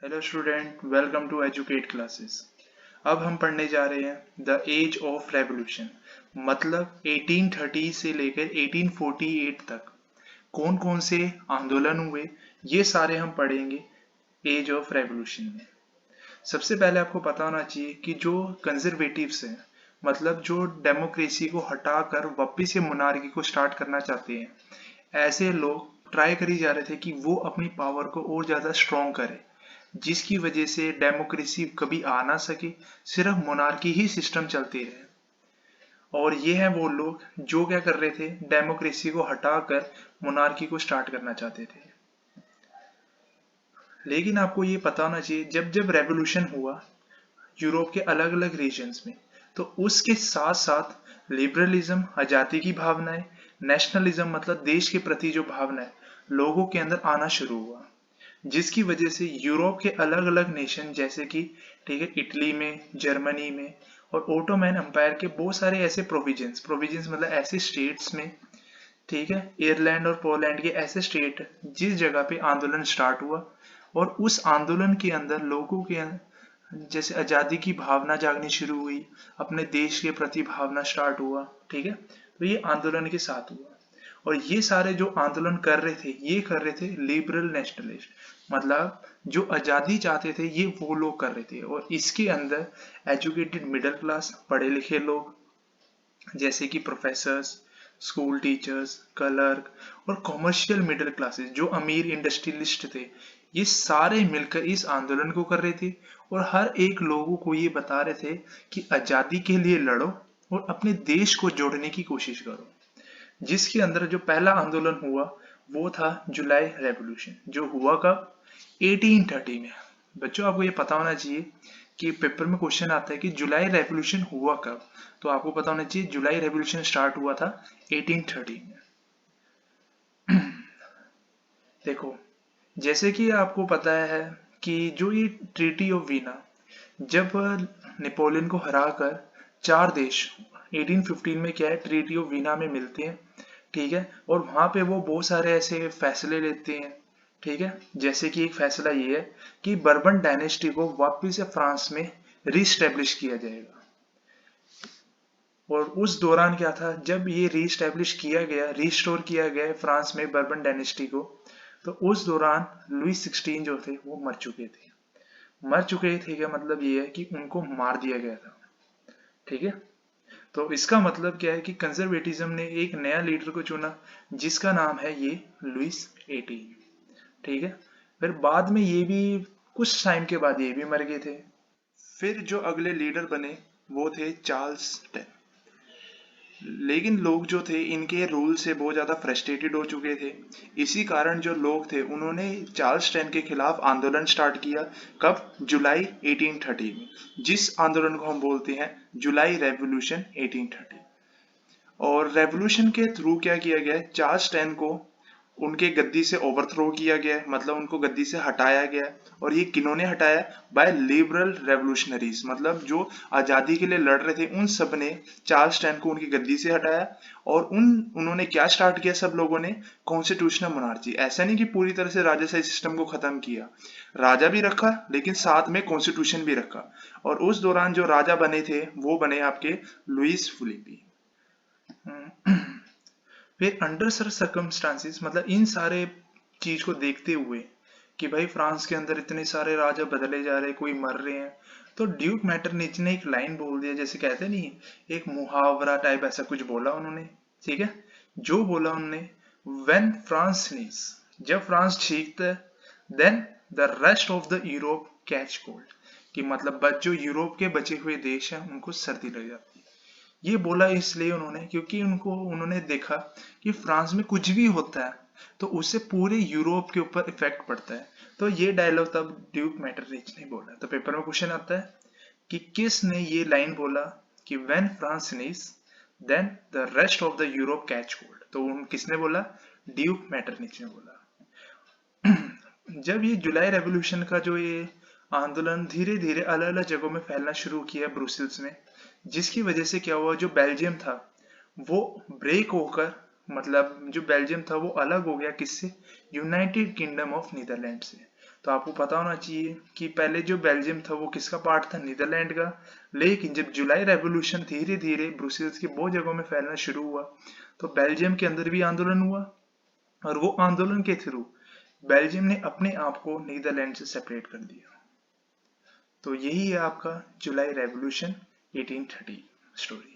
Hello student, welcome to educate classes. अब हम पढ़ने जा रहे हैं द एज ऑफ रेवोल्यूशन, मतलब 1830 से लेकर 1848 तक कौन कौन से आंदोलन हुए, ये सारे हम पढ़ेंगे एज ऑफ रेवोल्यूशन में। सबसे पहले आपको पता होना चाहिए कि जो कंजर्वेटिव्स हैं, मतलब जो डेमोक्रेसी को हटाकर वापिस से मोनार्की को स्टार्ट करना चाहते हैं, ऐसे लोग ट्राई करी जा रहे थे कि वो अपनी पावर को और ज्यादा स्ट्रॉन्ग करें, जिसकी वजह से डेमोक्रेसी कभी आ ना सके, सिर्फ मोनार्की ही सिस्टम चलते रहे। और ये हैं वो लोग जो क्या कर रहे थे, डेमोक्रेसी को हटाकर मोनार्की को स्टार्ट करना चाहते थे। लेकिन आपको ये पता होना चाहिए, जब जब रेवोल्यूशन हुआ यूरोप के अलग अलग रीजन्स में, तो उसके साथ साथ लिबरलिज्म, आजादी की भावनाएं, नेशनलिज्म मतलब देश के प्रति जो भावना है, लोगों के अंदर आना शुरू हुआ, जिसकी वजह से यूरोप के अलग अलग नेशन जैसे कि ठीक है इटली में, जर्मनी में और ओटोमैन एम्पायर के बहुत सारे ऐसे प्रोविजंस प्रोविजंस मतलब ऐसे स्टेट्स में, ठीक है आयरलैंड और पोलैंड के ऐसे स्टेट जिस जगह पे आंदोलन स्टार्ट हुआ, और उस आंदोलन के अंदर लोगों के जैसे आजादी की भावना जागनी शुरू हुई, अपने देश के प्रति भावना स्टार्ट हुआ, ठीक है। तो ये आंदोलन के साथ हुआ, और ये सारे जो आंदोलन कर रहे थे ये कर रहे थे लिबरल नेशनलिस्ट, मतलब जो आजादी चाहते थे ये वो लोग कर रहे थे। और इसके अंदर एजुकेटेड मिडिल क्लास, पढ़े लिखे लोग जैसे कि प्रोफेसर्स, स्कूल टीचर्स, क्लर्क और कॉमर्शियल मिडिल क्लासेस जो अमीर इंडस्ट्रियलिस्ट थे, ये सारे मिलकर इस आंदोलन को कर रहे थे। और हर एक लोगों को ये बता रहे थे कि आजादी के लिए लड़ो और अपने देश को जोड़ने की कोशिश करो। जिसके अंदर जो पहला आंदोलन हुआ वो था जुलाई रेवोल्यूशन, जो हुआ कब, 1830 में। बच्चों आपको ये पता होना चाहिए कि पेपर में क्वेश्चन आता है कि जुलाई रेवोल्यूशन हुआ कब, तो आपको पता होना चाहिए जुलाई रेवोल्यूशन स्टार्ट हुआ था 1830 में। देखो, जैसे कि आपको पता है कि जो ये ट्रीटी ऑफ वीना, जब नेपोलियन को हराकर चार देश 1815 में क्या है ट्रीटी ऑफ वीना में मिलते हैं, ठीक है। और वहां पे वो बहुत सारे ऐसे फैसले लेते हैं, ठीक है। जैसे कि एक फैसला ये है कि बर्बन डायनेस्टी को वापस से फ्रांस में रीस्टैब्लिश किया जाएगा। और उस दौरान क्या था, जब ये रीस्टैब्लिश किया गया, रिस्टोर किया गया फ्रांस में बर्बन डायनेस्टी को, तो उस दौरान लुई 16 जो थे वो मर चुके थे। मर चुके थे क्या मतलब ये है कि उनको मार दिया गया था, ठीक है। तो इसका मतलब क्या है कि कंजर्वेटिज्म ने एक नया लीडर को चुना जिसका नाम है ये लुइस 18, ठीक है। फिर बाद में ये भी कुछ टाइम के बाद ये भी मर गए थे। फिर जो अगले लीडर बने वो थे चार्ल्स टेन। लेकिन लोग जो थे इनके रूल से बहुत ज्यादा फ्रस्ट्रेटेड हो चुके थे। इसी कारण जो लोग थे उन्होंने चार्ल्स टेन के खिलाफ आंदोलन स्टार्ट किया। कब, जुलाई 1830 में, जिस आंदोलन को हम बोलते हैं जुलाई रेवोल्यूशन 1830। और रेवोल्यूशन के थ्रू क्या किया गया है, चार्ल्स टेन को उनके गद्दी से ओवरथ्रो किया गया है, मतलब उनको गद्दी से हटाया गया है। और ये किन्होंने हटाया, बाय लिबरल रेवोल्यूशनरीज, मतलब जो आजादी के लिए लड़ रहे थे उन सब ने चार्ल्स टेन को उनकी गद्दी से हटाया। और उन्होंने क्या स्टार्ट किया, सब लोगों ने कॉन्स्टिट्यूशनल मोनार्ची। ऐसा नहीं कि पूरी तरह से राजाशाही सिस्टम को खत्म किया, राजा भी रखा लेकिन साथ में कॉन्स्टिट्यूशन भी रखा। और उस दौरान जो राजा बने थे वो बने आपके लुइस फिलिपी। फिर अंडर सर सर्कमस्टांसिस, मतलब इन सारे चीज को देखते हुए कि भाई फ्रांस के अंदर इतने सारे राजा बदले जा रहे, कोई मर रहे हैं, तो ड्यूक मैटरनिच ने एक लाइन बोल दिया, जैसे कहते नहीं, एक मुहावरा टाइप ऐसा कुछ बोला उन्होंने, ठीक है। जो बोला उन्होंने, व्हेन फ्रांस नीज, जब फ्रांस छींकता है, then the rest of the Europe catch cold, कि मतलब जो यूरोप के बचे हुए देश हैं उनको सर्दी लग जाती है। ये बोला इसलिए उन्होंने क्योंकि उन्होंने देखा कि फ्रांस में कुछ भी होता है तो उससे पूरे यूरोप के ऊपर इफेक्ट पड़ता है। तो ये डायलॉग तब ड्यूक मैटरनिच ने बोला। तो पेपर में क्वेश्चन आता है कि किसने ये लाइन बोला कि when France sneeze then the rest of the Europe catch cold, तो किसने बोला, ड्यूक मैटरनिच ने बोला। जब ये जुलाई रेवोल्यूशन का जो ये आंदोलन धीरे धीरे अलग अलग जगहों में फैलना शुरू किया ब्रुसेल्स में, जिसकी वजह से क्या हुआ, जो बेल्जियम था वो ब्रेक होकर, मतलब जो बेल्जियम था वो अलग हो गया किससे, यूनाइटेड किंगडम ऑफ नीदरलैंड से। तो आपको पता होना चाहिए कि पहले जो बेल्जियम था वो किसका पार्ट था, नीदरलैंड का। लेकिन जब जुलाई रेवोल्यूशन धीरे धीरे ब्रुसेल्स की बहुत जगहों में फैलना शुरू हुआ तो बेल्जियम के अंदर भी आंदोलन हुआ, और वो आंदोलन के थ्रू बेल्जियम ने अपने आप को नीदरलैंड से सेपरेट कर दिया। तो यही है आपका जुलाई रेवोल्यूशन 1830 स्टोरी।